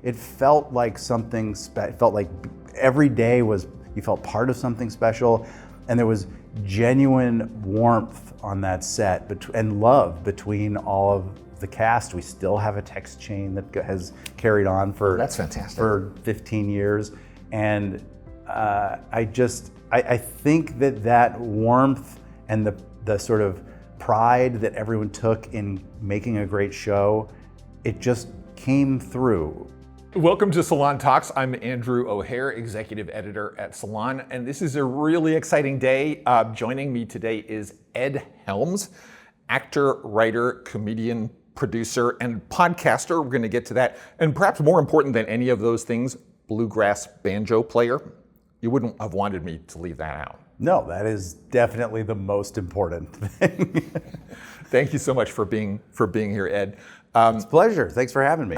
it felt like something it felt like every day was, you felt part of something special, and there was genuine warmth on that set and love between all of the cast. We still have a text chain that has carried on for That's fantastic. for 15 years, and I think that warmth and the sort of pride that everyone took in making a great show, it just came through. Welcome to Salon Talks. I'm Andrew O'Hare, executive editor at Salon, and this is a really exciting day. Joining me today is Ed Helms, actor, writer, comedian, producer, and podcaster. We're going to get to that. And perhaps more important than any of those things, bluegrass banjo player. You wouldn't have wanted me to leave that out. No, that is definitely the most important thing. Thank you so much for being here, Ed. It's a pleasure. Thanks for having me.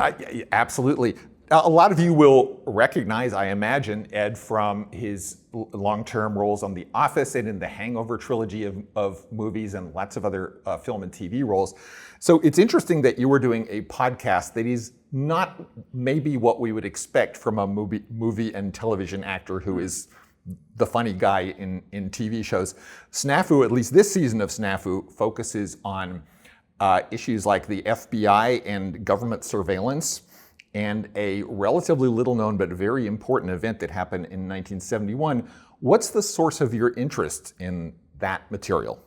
Absolutely. A lot of you will recognize, I imagine, Ed from his long-term roles on The Office and in the Hangover trilogy of movies and lots of other film and TV roles. So it's interesting that you were doing a podcast that is not maybe what we would expect from a movie and television actor who is the funny guy in TV shows. Snafu, at least this season of Snafu, focuses on issues like the FBI and government surveillance, and a relatively little known but very important event that happened in 1971. What's the source of your interest in that material?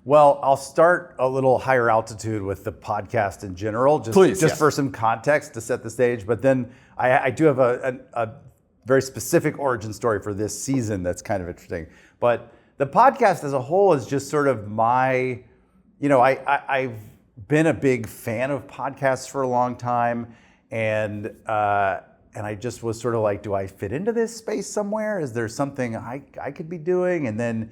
Well, I'll start a little higher altitude with the podcast in general, just yes. for some context to set the stage. But then I do have a very specific origin story for this season that's kind of interesting. But the podcast as a whole is just sort of my, I've been a big fan of podcasts for a long time. And I just was sort of like, do I fit into this space somewhere? Is there something I could be doing? And then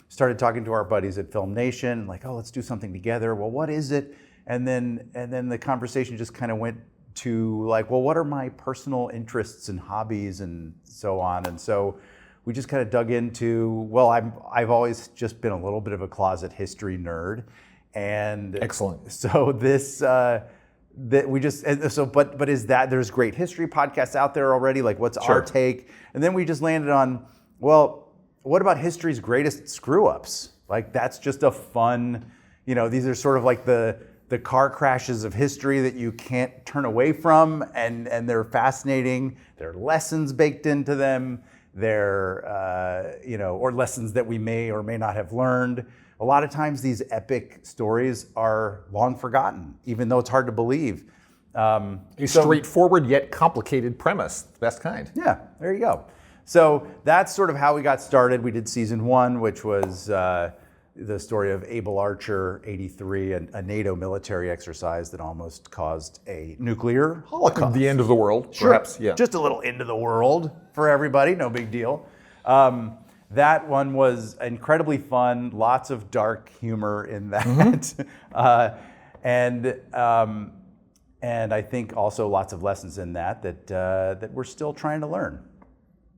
started talking to our buddies at Film Nation, like, oh, let's do something together. Well, what is it? And then the conversation just kind of went to like, well, what are my personal interests and hobbies and so on? And so we just kind of dug into, well, I've always just been a little bit of a closet history nerd. And excellent. So this, but is that, there's great history podcasts out there already, like what's Sure. our take? And then we just landed on, well, what about history's greatest screw-ups? Like that's just a fun, these are sort of like the car crashes of history that you can't turn away from, and they're fascinating. There are lessons baked into them. They're, or lessons that we may or may not have learned. A lot of times these epic stories are long forgotten, even though it's hard to believe. Straightforward yet complicated premise, the best kind. Yeah, there you go. So that's sort of how we got started. We did season 1, which was the story of Able Archer, 83, and a NATO military exercise that almost caused a nuclear holocaust. The end of the world, perhaps. Yeah. Just a little end of the world for everybody, no big deal. That one was incredibly fun, lots of dark humor in that. Mm-hmm. And I think also lots of lessons in that we're still trying to learn.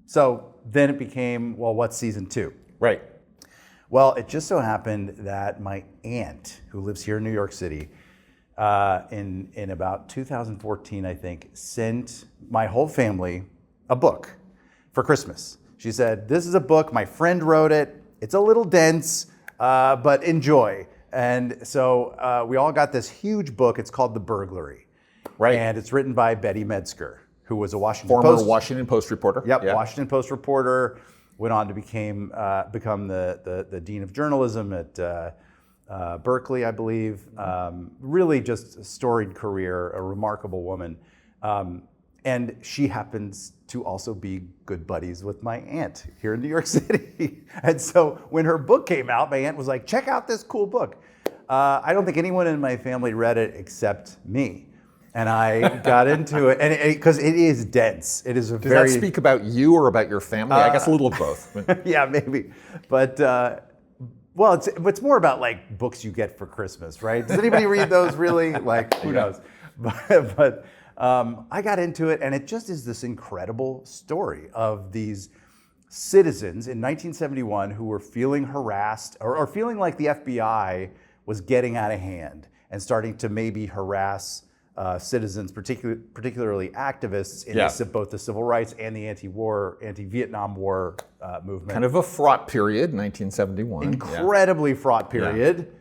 So then it became, well, what's season 2? Right. Well, it just so happened that my aunt, who lives here in New York City, in about 2014, I think, sent my whole family a book for Christmas. She said, this is a book, my friend wrote it, it's a little dense, but enjoy. And so we all got this huge book, it's called The Burglary. Right. And it's written by Betty Metzger, who was a Former Washington Post reporter. Yep, yeah. Washington Post reporter, went on to become the Dean of Journalism at Berkeley, I believe. Really just a storied career, a remarkable woman. And she happens to also be good buddies with my aunt here in New York City. And so when her book came out, my aunt was like, check out this cool book. I don't think anyone in my family read it except me. And I got into it, and because it is dense. It is a Does that speak about you or about your family? I guess a little of both. Yeah, maybe. But, well, it's more about like books you get for Christmas, right? Does anybody read those really? Like, who knows? But I got into it, and it just is this incredible story of these citizens in 1971 who were feeling harassed or feeling like the FBI was getting out of hand and starting to maybe harass citizens, particularly activists in Yeah. both the civil rights and the anti-Vietnam War movement. Kind of a fraught period, 1971. Incredibly fraught period,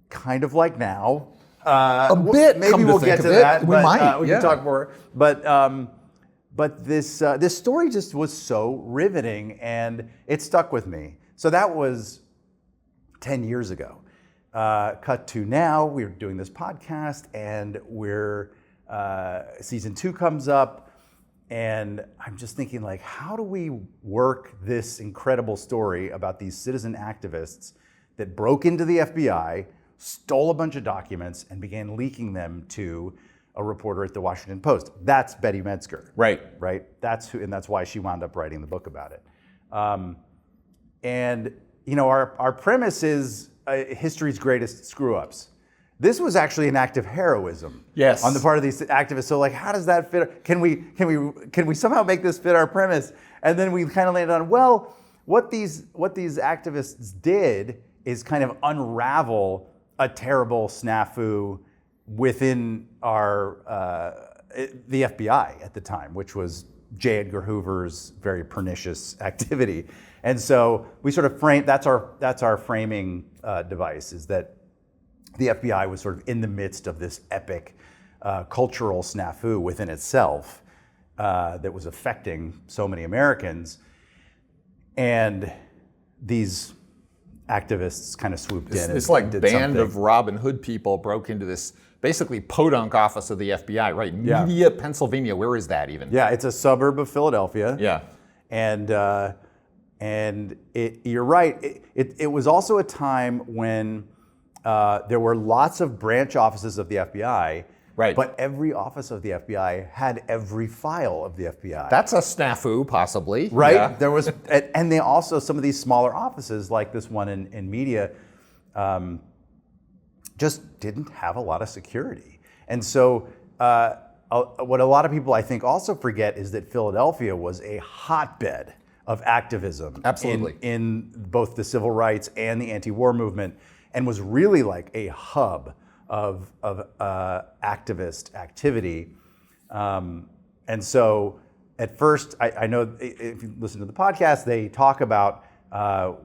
kind of like now. bit, Maybe come to we'll think get of to it. that. We might, We yeah. can talk more. But this story just was so riveting, and it stuck with me. So that was 10 years ago. Cut to now, we're doing this podcast, and season 2 comes up, and I'm just thinking, like, how do we work this incredible story about these citizen activists that broke into the FBI, stole a bunch of documents, and began leaking them to a reporter at the Washington Post? That's Betty Metzger. Right. That's who, and that's why she wound up writing the book about it. And you know, our premise is history's greatest screw-ups. This was actually an act of heroism, Yes. on the part of these activists. So, like, how does that fit? Can we somehow make this fit our premise? And then we kind of landed on, well, what these activists did is kind of unravel a terrible snafu within the FBI at the time, which was J. Edgar Hoover's very pernicious activity. And so we sort of frame, that's our framing device, is that the FBI was sort of in the midst of this epic cultural snafu within itself that was affecting so many Americans. And these activists kind of swooped in. This like did band something. of Robin Hood people broke into this basically podunk office of the FBI, right? Yeah. Media, Pennsylvania. Where is that even? Yeah, it's a suburb of Philadelphia. Yeah. And you're right. It was also a time when there were lots of branch offices of the FBI. Right. But every office of the FBI had every file of the FBI. That's a snafu, possibly. right. Yeah. There was, and they also, some of these smaller offices, like this one in media, just didn't have a lot of security. And so what a lot of people, I think, also forget is that Philadelphia was a hotbed of activism. Absolutely. In both the civil rights and the anti-war movement, and was really like a hub of activist activity. And so at first, I know if you listen to the podcast, they talk about,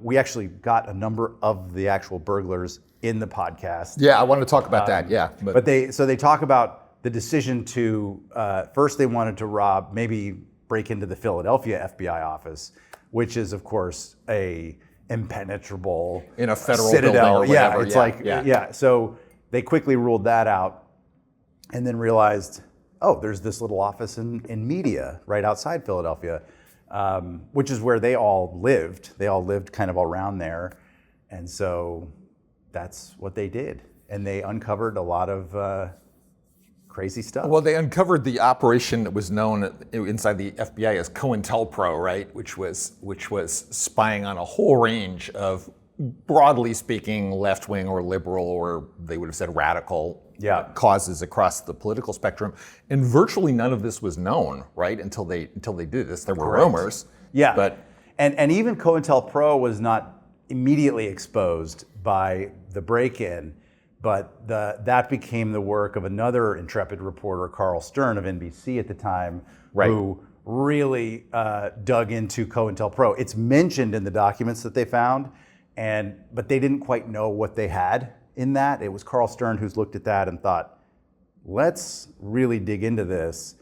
we actually got a number of the actual burglars in the podcast. Yeah, I want to talk about that. Yeah. But they talk about the decision to, first they wanted to maybe break into the Philadelphia FBI office, which is of course a impenetrable In a federal citadel. building or whatever. Yeah, it's like. So they quickly ruled that out, and then realized, oh, there's this little office in media right outside Philadelphia, which is where they all lived. They all lived kind of around there, and so that's what they did, and they uncovered a lot of crazy stuff. Well, they uncovered the operation that was known inside the FBI as COINTELPRO, right? Which was spying on a whole range of, broadly speaking, left-wing or liberal, or they would have said radical causes across the political spectrum. And virtually none of this was known, right? Until they did this. There were rumors. Yeah, But and even COINTELPRO was not immediately exposed by the break-in, but that became the work of another intrepid reporter, Carl Stern of NBC at the time, Right. who really dug into COINTELPRO. It's mentioned in the documents that they found, but they didn't quite know what they had in that. It was Carl Stern who's looked at that and thought, let's really dig into this.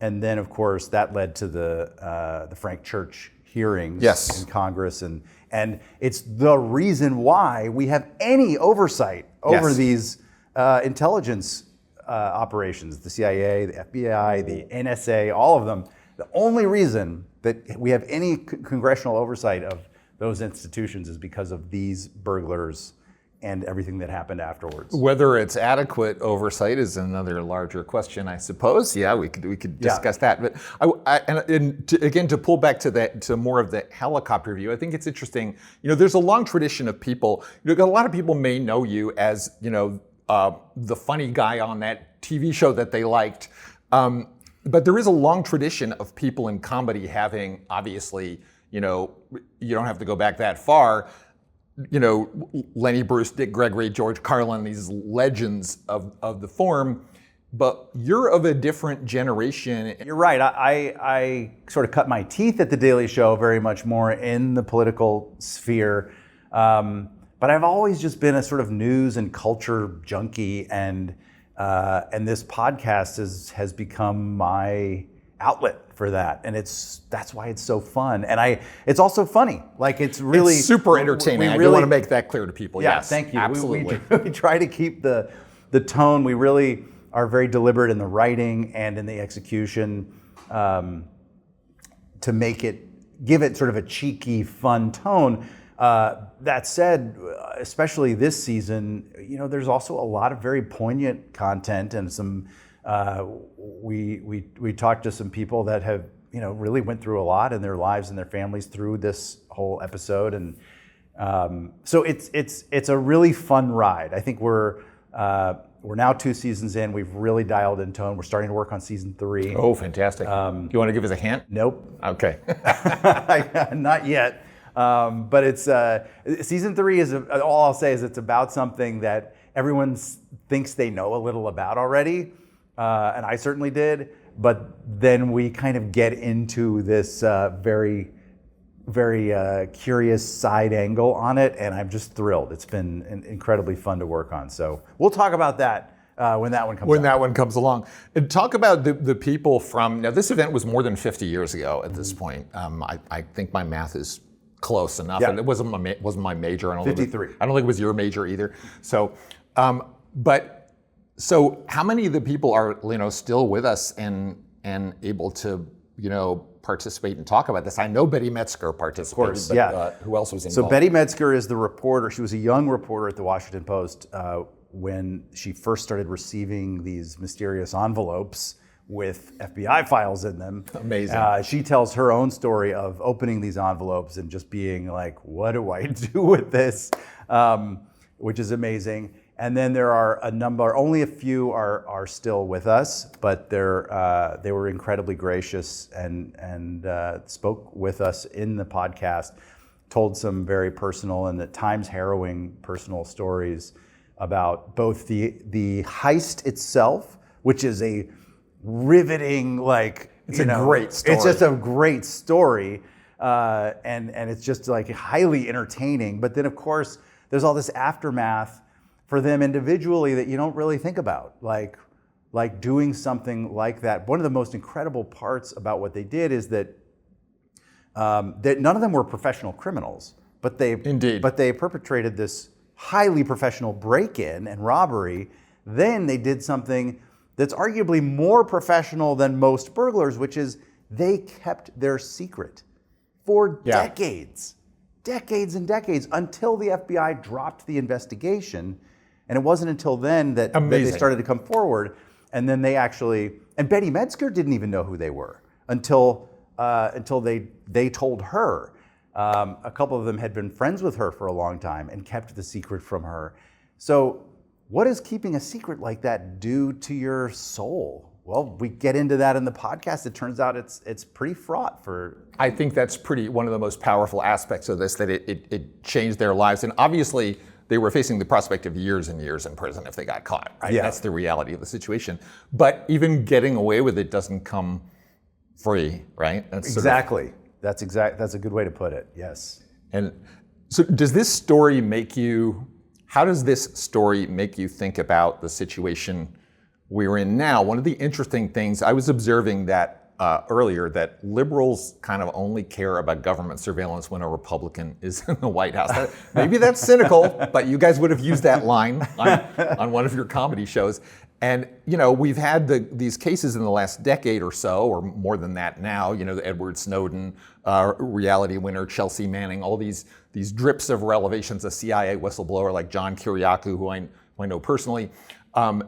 And then, of course, that led to the Frank Church hearings in Congress, and it's the reason why we have any oversight over these intelligence operations, the CIA, the FBI, the NSA, all of them. The only reason that we have any congressional oversight of those institutions is because of these burglars and everything that happened afterwards. whether it's adequate oversight is another larger question, I suppose. Yeah, we could discuss that. But again, to pull back to more of the helicopter view, I think it's interesting. You know, there's a long tradition of people. You know, a lot of people may know you as, you know, the funny guy on that TV show that they liked. But there is a long tradition of people in comedy having, obviously, you know, you don't have to go back that far. You know, Lenny Bruce, Dick Gregory, George Carlin, these legends of the form, but you're of a different generation. You're right. I sort of cut my teeth at The Daily Show very much more in the political sphere. But I've always just been a sort of news and culture junkie, and this podcast has become my outlet for that, and that's why it's so fun, and it's also funny. Like it's really It's super entertaining. I do want to make that clear to people. Yeah, yes, thank you. Absolutely. We try to keep the tone. We really are very deliberate in the writing and in the execution to give it sort of a cheeky, fun tone. That said, especially this season, there's also a lot of very poignant content and some. We talked to some people that have really went through a lot in their lives and their families through this whole episode, and so it's a really fun ride. I think we're now 2 seasons in. We've really dialed in tone. We're starting to work on season 3. Oh, fantastic! You want to give us a hint? Nope. Okay. Not yet. But it's season 3 is all I'll say is it's about something that everyone thinks they know a little about already, and I certainly did. But then we kind of get into this very, very curious side angle on it, and I'm just thrilled. It's been incredibly fun to work on. So we'll talk about that when that one comes. When that one comes along, and talk about the people from now. This event was more than 50 years ago at this point. I think my math is close enough, Yeah. and it wasn't my major. I don't 53. I don't think it was your major either. So, so how many of the people are still with us and able to participate and talk about this? I know Betty Metzger participated. Of course, but, yeah. Who else was involved? So Betty Metzger is the reporter. She was a young reporter at the Washington Post when she first started receiving these mysterious envelopes with FBI files in them. Amazing. She tells her own story of opening these envelopes and just being like, what do I do with this? Which is amazing. And then there are a number, only a few are still with us, but they were incredibly gracious and spoke with us in the podcast, told some very personal and at times harrowing personal stories about both the heist itself, which is a riveting, It's a great story. It's just a great story, and it's just like highly entertaining. But then of course there's all this aftermath for them individually that you don't really think about, like doing something like that. One of the most incredible parts about what they did is that none of them were professional criminals, but they perpetrated this highly professional break-in and robbery. Then they did something that's arguably more professional than most burglars, which is they kept their secret for decades and decades until the FBI dropped the investigation. And it wasn't until then that they started to come forward. And then and Betty Metzger didn't even know who they were until they told her. A couple of them had been friends with her for a long time and kept the secret from her. So what does keeping a secret like that do to your soul? Well, we get into that in the podcast. It turns out it's pretty fraught for. I think that's one of the most powerful aspects of this, that it changed their lives. And obviously they were facing the prospect of years and years in prison if they got caught. Right? Yeah. That's the reality of the situation. But even getting away with it doesn't come free, right? That's exactly. That's a good way to put it. Yes. And so does this story how does this story make you think about the situation we're in now? One of the interesting things, I was observing that earlier, that liberals kind of only care about government surveillance when a Republican is in the White House. Maybe that's cynical, but you guys would have used that line on one of your comedy shows. And we've had these cases in the last decade or so, or more than that now. The Edward Snowden, reality winner Chelsea Manning, all these drips of revelations, a CIA whistleblower like John Kiriakou, who I know personally, and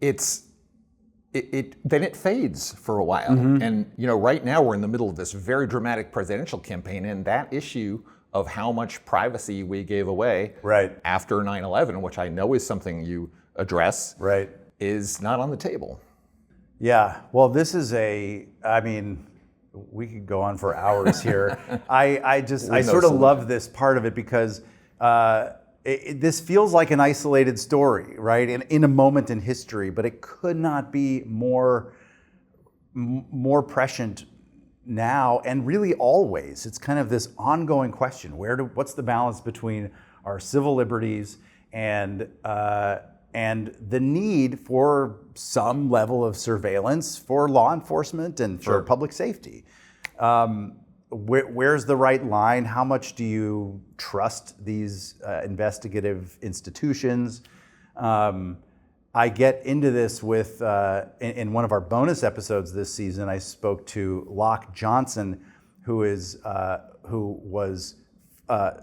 then it fades for a while. Mm-hmm. And right now we're in the middle of this very dramatic presidential campaign, and that issue of how much privacy we gave away after 9/11, which I know is something you address, is not on the table. Yeah, well, this is we could go on for hours here. I sort of love this part of it because this feels like an isolated story, right? In a moment in history, but it could not be more prescient now, and really always. It's kind of this ongoing question: what's the balance between our civil liberties and the need for some level of surveillance for law enforcement and for public safety? Where's the right line? How much do you trust these investigative institutions? I get into this with, in one of our bonus episodes this season, I spoke to Locke Johnson, who was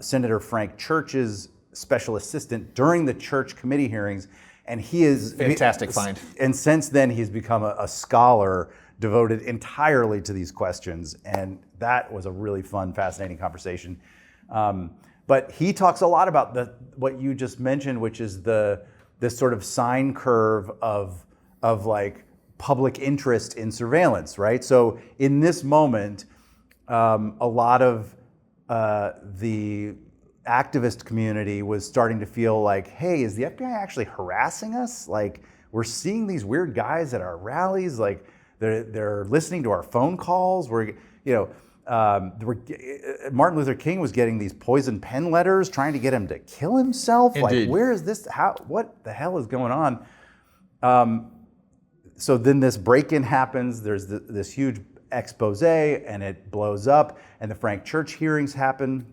Senator Frank Church's special assistant during the Church committee hearings. And he is fantastic find. And since then, he's become a scholar devoted entirely to these questions. And that was a really fun, fascinating conversation. But he talks a lot about what you just mentioned, which is this sort of sine curve of like public interest in surveillance, right? So in this moment, a lot of the activist community was starting to feel like, hey, is the FBI actually harassing us? Like, we're seeing these weird guys at our rallies, like they're listening to our phone calls. Martin Luther King was getting these poison pen letters trying to get him to kill himself. Indeed. Like, where is this? What the hell is going on? So then this break-in happens. There's this huge expose, and it blows up. And the Frank Church hearings happen,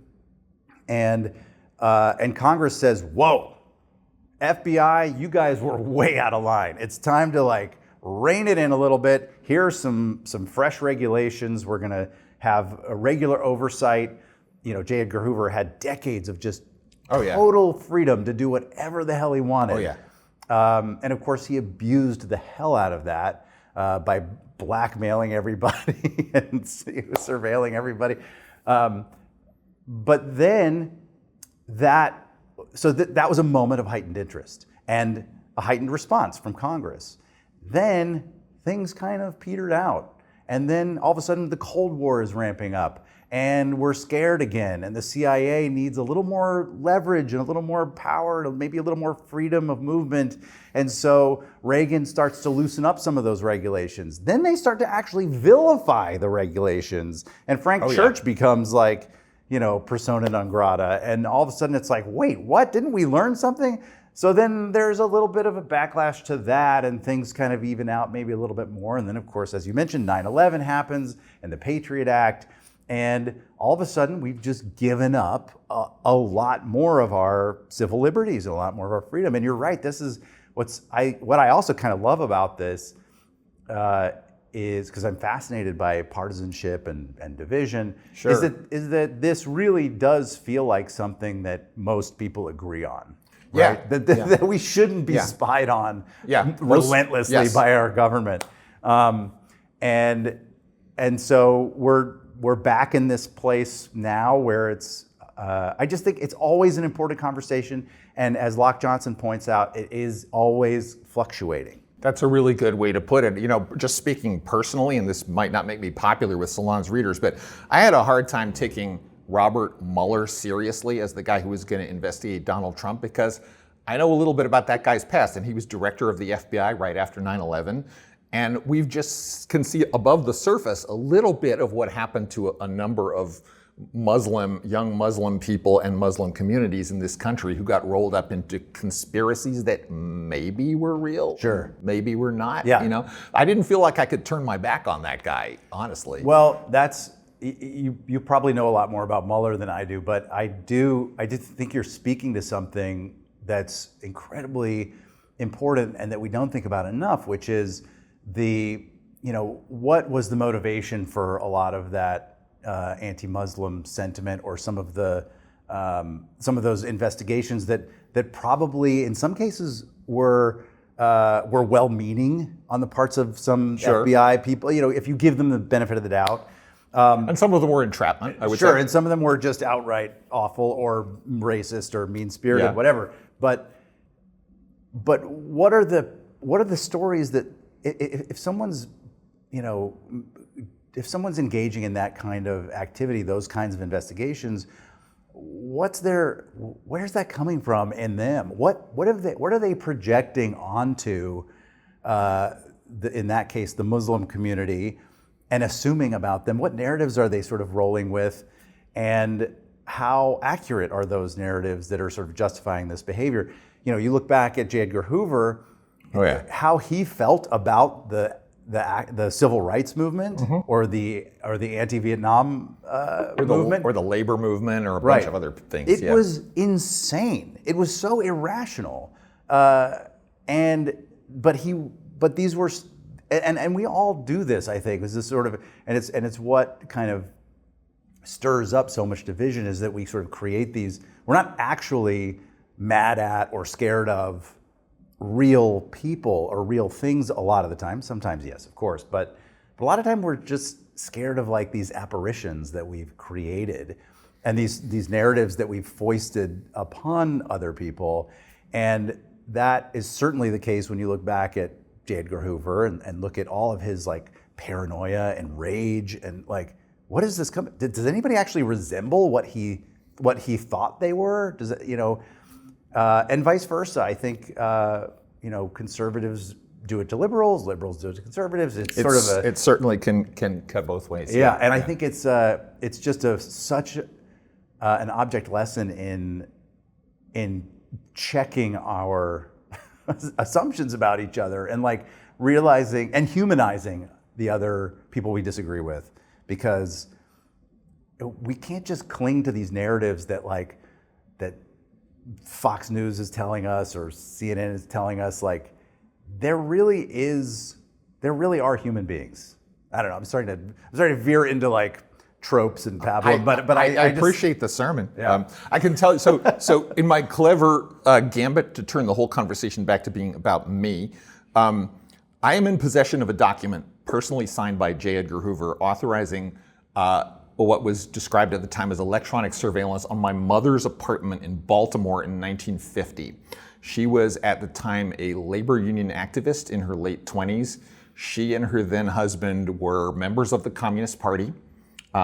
and Congress says, "Whoa, FBI, you guys were way out of line. It's time to like rein it in a little bit. Here are some fresh regulations. We're going to have a regular oversight." J. Edgar Hoover had decades of just total freedom to do whatever the hell he wanted. Oh, yeah. And of course, he abused the hell out of that by blackmailing everybody and surveilling everybody. But then that was a moment of heightened interest and a heightened response from Congress. Then things kind of petered out. And then all of a sudden the Cold War is ramping up and we're scared again. And the CIA needs a little more leverage and a little more power and maybe a little more freedom of movement. And so Reagan starts to loosen up some of those regulations. Then they start to actually vilify the regulations. And Frank Church becomes like, persona non grata. And all of a sudden it's like, wait, what? Didn't we learn something? So then there's a little bit of a backlash to that, and things kind of even out maybe a little bit more. And then, of course, as you mentioned, 9/11 happens and the Patriot Act. And all of a sudden, we've just given up a lot more of our civil liberties, a lot more of our freedom. And you're right, this is what I also kind of love about this is, because I'm fascinated by partisanship and division, is that this really does feel like something that most people agree on. Right? Yeah. That we shouldn't be spied on relentlessly by our government. And so we're back in this place now where it's, I just think it's always an important conversation. And as Locke Johnson points out, it is always fluctuating. That's a really good way to put it. Just speaking personally, and this might not make me popular with Salon's readers, but I had a hard time taking Robert Mueller seriously as the guy who was going to investigate Donald Trump, because I know a little bit about that guy's past, and he was director of the FBI right after 9/11. And we've just can see above the surface a little bit of what happened to a number of young Muslim people and Muslim communities in this country who got rolled up into conspiracies that maybe were real, maybe were not. I didn't feel like I could turn my back on that guy, honestly. Well, you probably know a lot more about Mueller than I do, but I did think you're speaking to something that's incredibly important and that we don't think about enough, which is what was the motivation for a lot of that anti-Muslim sentiment, or some of those investigations that probably in some cases were well-meaning on the parts of some FBI people. If you give them the benefit of the doubt. And some of them were entrapment, I would say. And some of them were just outright awful or racist or mean-spirited, whatever. But what are the stories that if someone's engaging in that kind of activity, those kinds of investigations, where's that coming from in them? What are they projecting onto, in that case, the Muslim community, and assuming about them? What narratives are they sort of rolling with, and how accurate are those narratives that are sort of justifying this behavior? You know, you look back at J. Edgar Hoover, how he felt about the civil rights movement, or the anti-Vietnam movement, or the labor movement, or a bunch of other things. It was insane. It was so irrational, but these were, and we all do this. I think is this sort of, and it's what kind of stirs up so much division, is that we sort of create these. We're not actually mad at or scared of real people or real things a lot of the time. Sometimes, yes, of course, but a lot of time we're just scared of like these apparitions that we've created, and these narratives that we've foisted upon other people. And that is certainly the case when you look back at J. Edgar Hoover and look at all of his like paranoia and rage, and like, what is this coming? Does anybody actually resemble what he thought they were? Does it, and vice versa. I think conservatives do it to liberals do it to conservatives. It certainly can cut both ways. Yeah, and I think it's just such an object lesson in checking our assumptions about each other, and like realizing and humanizing the other people we disagree with, because we can't just cling to these narratives that Fox News is telling us or CNN is telling us. Like, there really are human beings. I don't know. I'm starting to veer into like tropes and pablum, but I appreciate the sermon. Yeah. I can tell you. So in my clever gambit to turn the whole conversation back to being about me, I am in possession of a document personally signed by J. Edgar Hoover authorizing what was described at the time as electronic surveillance on my mother's apartment in Baltimore in 1950. She was at the time a labor union activist in her late 20s. She and her then husband were members of the Communist Party,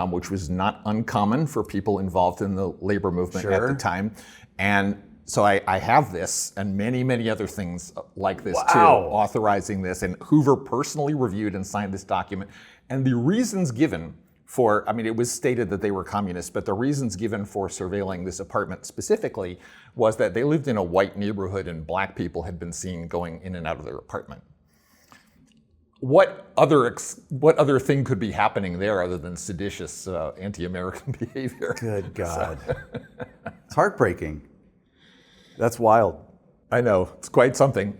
which was not uncommon for people involved in the labor movement at the time. And so I have this and many, many other things like this too, authorizing this. And Hoover personally reviewed and signed this document. And the reasons given for, it was stated that they were communists, but the reasons given for surveilling this apartment specifically was that they lived in a white neighborhood and black people had been seen going in and out of their apartment. What other thing could be happening there other than seditious anti-American behavior? Good God. It's heartbreaking. That's wild. I know, it's quite something.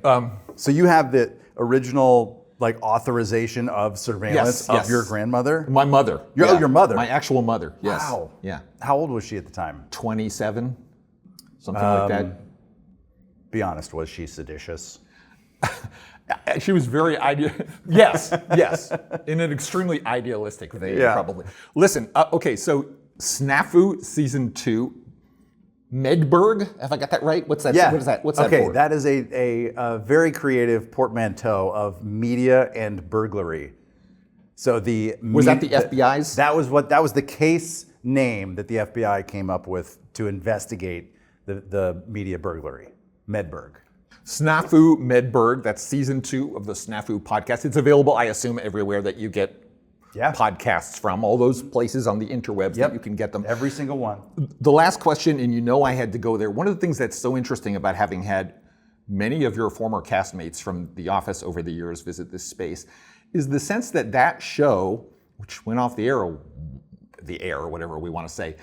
So you have the original like authorization of surveillance of your grandmother? My mother. Your mother? My actual mother, yes. Wow. Yeah. How old was she at the time? 27, something like that. Be honest, was she seditious? She was very yes, in an extremely idealistic vein, probably. Listen, okay, so Snafu season 2, Medberg, have I got that right? What's that? Yeah. What is that? What's that for? for? That is a very creative portmanteau of media and burglary. So was that the FBI's? That was the case name that the FBI came up with to investigate the media burglary. Medberg. Snafu Medberg. That's season 2 of the Snafu podcast. It's available, I assume, everywhere that you get podcasts from, all those places on the interwebs that you can get them. Every single one. The last question, and I had to go there. One of the things that's so interesting about having had many of your former castmates from The Office over the years visit this space is the sense that show, which went off the air, whatever we want to say,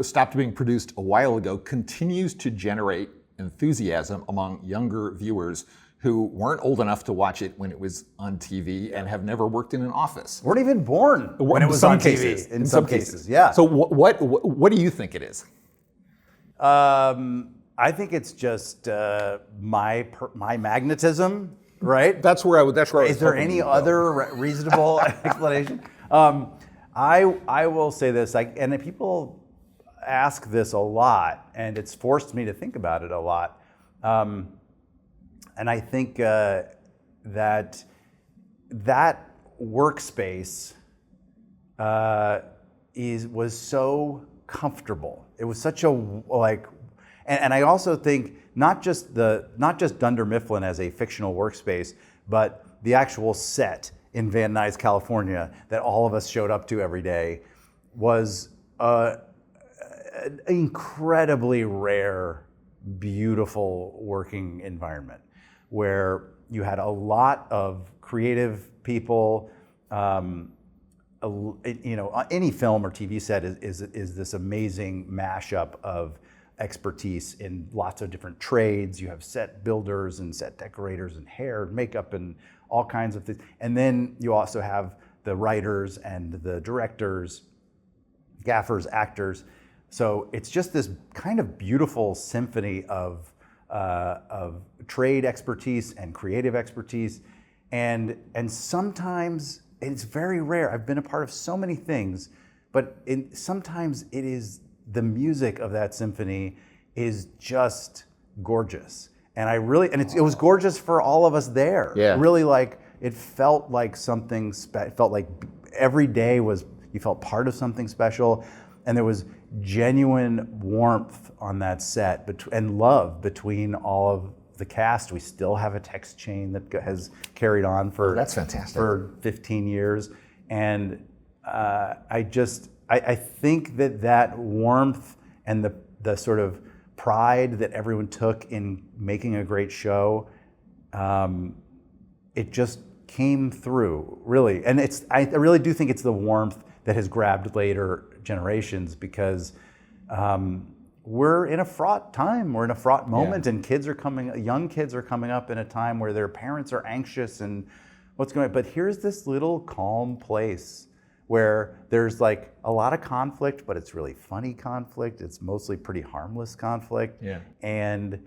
stopped being produced a while ago, continues to generate enthusiasm among younger viewers who weren't old enough to watch it when it was on TV and have never worked in an office. Weren't even born when it was on TV. In some cases, yeah. So what do you think it is? I think it's just my magnetism, right? That's where I was. Is there any other reasonable explanation? I will say this, and people ask this a lot, and it's forced me to think about it a lot. And I think that workspace was so comfortable. It was such a like, and I also think not just Dunder Mifflin as a fictional workspace, but the actual set in Van Nuys, California, that all of us showed up to every day, was an incredibly rare, beautiful working environment where you had a lot of creative people. Any film or TV set is this amazing mashup of expertise in lots of different trades. You have set builders and set decorators and hair and makeup and all kinds of things. And then you also have the writers and the directors, gaffers, actors. So it's just this kind of beautiful symphony of trade expertise and creative expertise. And sometimes, it's very rare, I've been a part of so many things, but sometimes it is the music of that symphony is just gorgeous. And it was gorgeous for all of us there. Yeah. Really, like, it felt like something, it felt like every day you felt part of something special. And there was genuine warmth on that set and love between all of the cast. We still have a text chain that has carried on for that's fantastic. For 15 years. And I think that warmth and the sort of pride that everyone took in making a great show, it just came through, really. And I really do think it's the warmth that has grabbed later generations, because we're in a fraught time, we're in a fraught moment, and young kids are coming up in a time where their parents are anxious and what's going on. But here's this little calm place where there's like a lot of conflict, but it's really funny conflict. It's mostly pretty harmless conflict. Yeah. And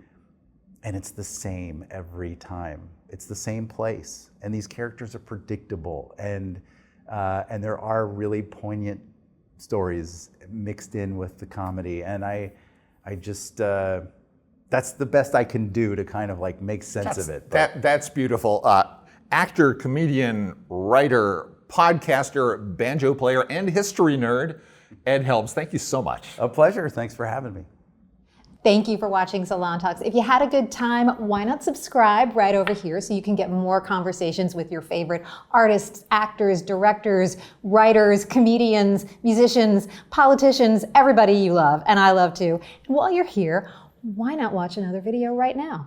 it's the same every time. It's the same place. And these characters are predictable, and there are really poignant stories mixed in with the comedy. And I just, that's the best I can do to kind of like make sense of it. That's beautiful. Actor, comedian, writer, podcaster, banjo player, and history nerd, Ed Helms. Thank you so much. A pleasure. Thanks for having me. Thank you for watching Salon Talks. If you had a good time, why not subscribe right over here so you can get more conversations with your favorite artists, actors, directors, writers, comedians, musicians, politicians, everybody you love, and I love too. And while you're here, why not watch another video right now?